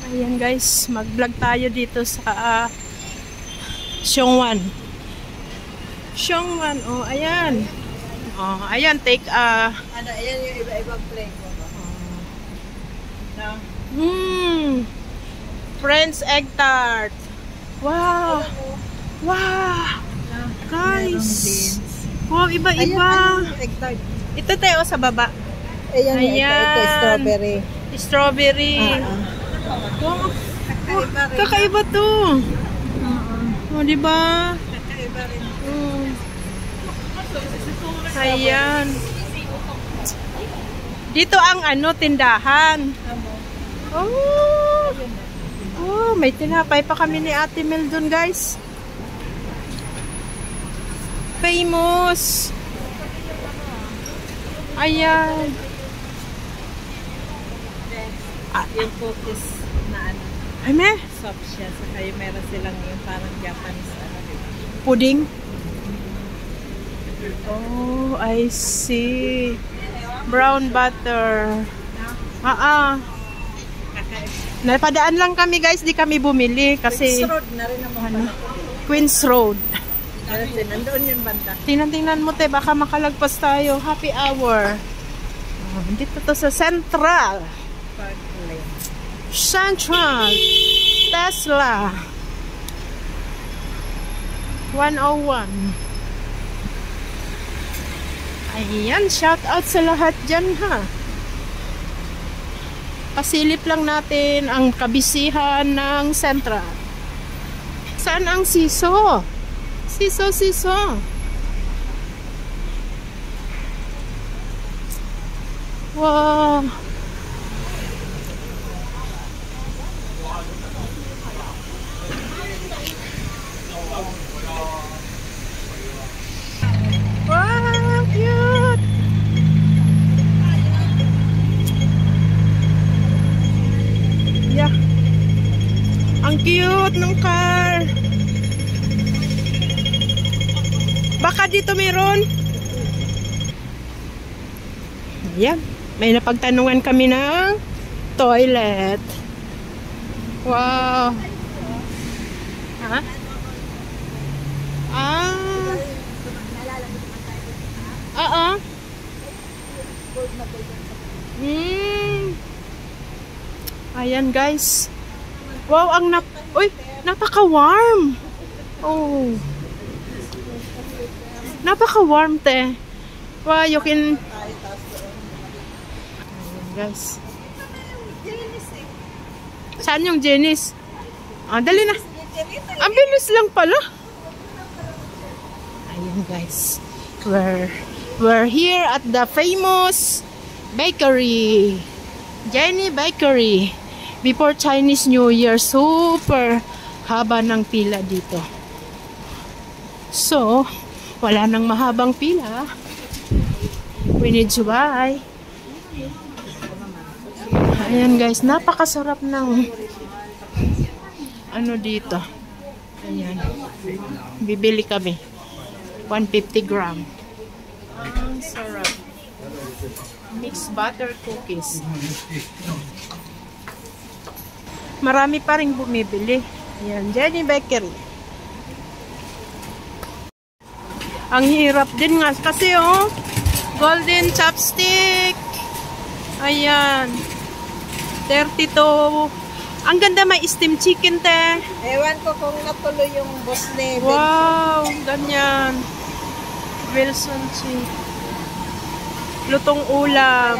Ayan guys, mag-vlog tayo dito sa Xiongwan. Xiongwan, oh ayan. Oh, ayan, take Ano, ayan yung iba-ibang flavor. Friends egg tart. Wow. Wow. Guys. Wow, iba-iba. Egg tart. Ito tayo sa baba. Ayan. Ito strawberry. Strawberry. Wow. Kakaiba to. Oh, di ba? Kakaiba rin. Ayan. Dito ang tindahan. Oh, may tinapay pa kami ni Ate Mel dun, guys. Famous. Ayan. Yung cookies na Ay, me? soft siya. Saka yung meron silang yung parang Japanese Pudding. Oh, I see. Brown butter. Napadaan lang kami guys, di kami bumili kasi Queen's Road na rin naman. Queen's Road. Nandoon yung banda. Tingnan mo te, baka makalagpas tayo. Happy hour. Dito to sa Central. Central. Tesla. 101. Ayan, shout out sa lahat dyan ha. Pasilip lang natin ang kabisihan ng Central. Saan ang siso? Siso. Wow. Wow, cute. Yeah. Ang cute ng car. Baka dito meron. Ayan. May napagtanungan kami ng toilet. Wow. Ha? Ayan guys. Wow, uy, napaka-warm. Oh. Napaka-warm te. Wow, you can... Ayan guys. Saan yung Jenny's? Dali na. Ang bilis lang pala. Ayan guys. We're here at the famous bakery. Jenny Bakery. Before Chinese New Year, super haba ng pila dito. So, wala nang mahabang pila. We need to buy. Ayan guys, napakasarap ng dito. Ayan. Bibili kami. 150 gram. Ang sarap. Mixed butter cookies. Marami pa rin bumibili. Ayan, Jenny Bakery. Ang hirap din nga kasi golden chopstick. Ayan. 32. Ang ganda, may steam chicken te. Ewan ko kung natuloy yung boss ni Wow, ganyan. Wilson chick. Lutong ulam.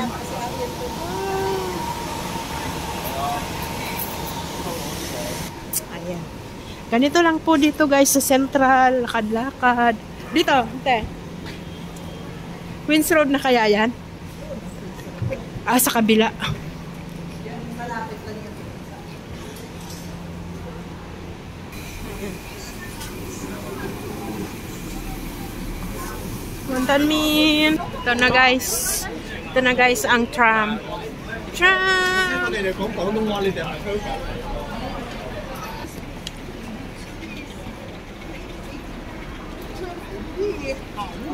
Ayan. Ganito lang po dito guys sa Central. Lakad-lakad. Dito, te. Queen's Road na kaya yan? Sa kabila. malapit lang yun. Wantan-min. Ito na guys. Ito na guys ang tram. Tram!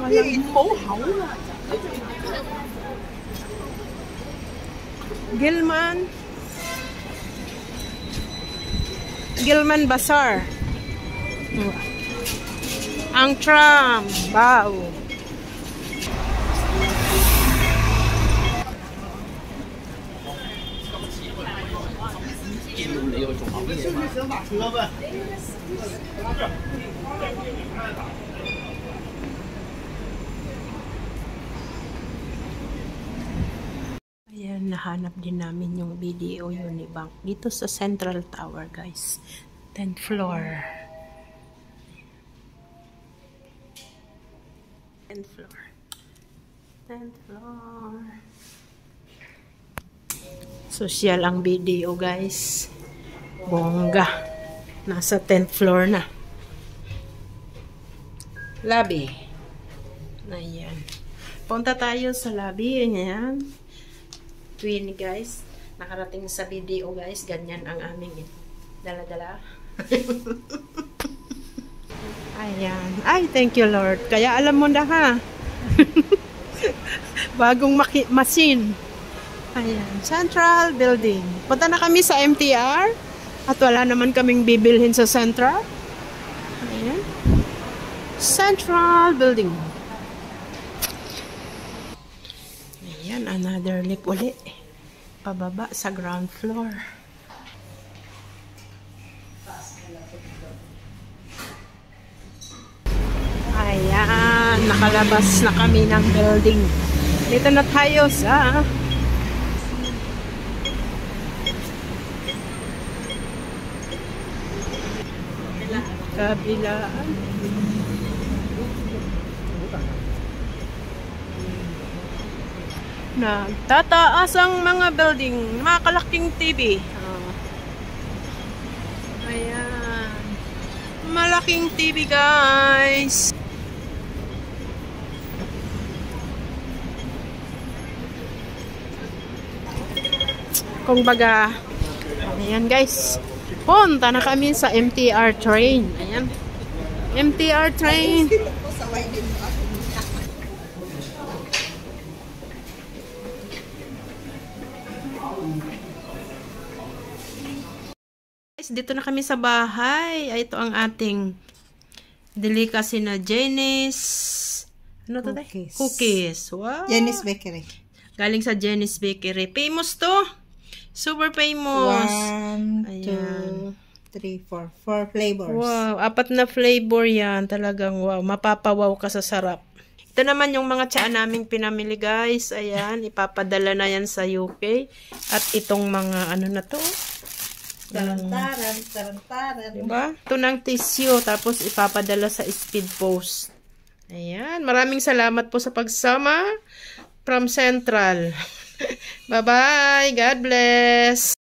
Walang mohaw. Gilman Bazaar. Ang tram. Wow. Ayan, nahanap din namin yung BDO Unibank dito sa Central Tower, guys. 10th floor. 10th floor. 10th floor. Social ang BDO, guys. Bongga. Nasa 10th floor na. Lobby. Ayan. Punta tayo sa lobby. Ayan. Twin, guys. Nakarating sa BDO, guys. Ganyan ang aming dala-dala. Ayan. Ay, thank you, Lord. Kaya alam mo na, ha? Bagong machine. Ayan. Central Building. Punta na kami sa MTR. At wala naman kaming bibilhin sa Central. Ayan. Central Building. Ayan. Another lift ulit. Pababa sa ground floor. Ayan, nakalabas na kami ng building. Dito na tayo sa kabilaan. Nagtataas ang mga building, mga kalaking TV. Ayan. Malaking TV, guys. Kung baga, ayan, guys. Punta na kami sa MTR train. Ayan. MTR train. Dito na kami sa bahay. Ito ang ating delicacy na Jenny's. Ano to? Cookies. Cookies. Wow. Jenny's Bakery. Galing sa Jenny's Bakery. Famous to. Super famous. 1, 2, 3, 4. 4 flavors. Wow. 4 na flavor yan. Talagang wow. Mapapawaw ka sa sarap. Ito naman yung mga tsaa naming pinamili, guys. Ayan. Ipapadala na yan sa UK. At itong mga ano na to. Tarantaran. Diba? Ito ng tissue. Tapos ipapadala sa speed post. Ayan. Maraming salamat po sa pagsama from Central. Bye-bye. God bless.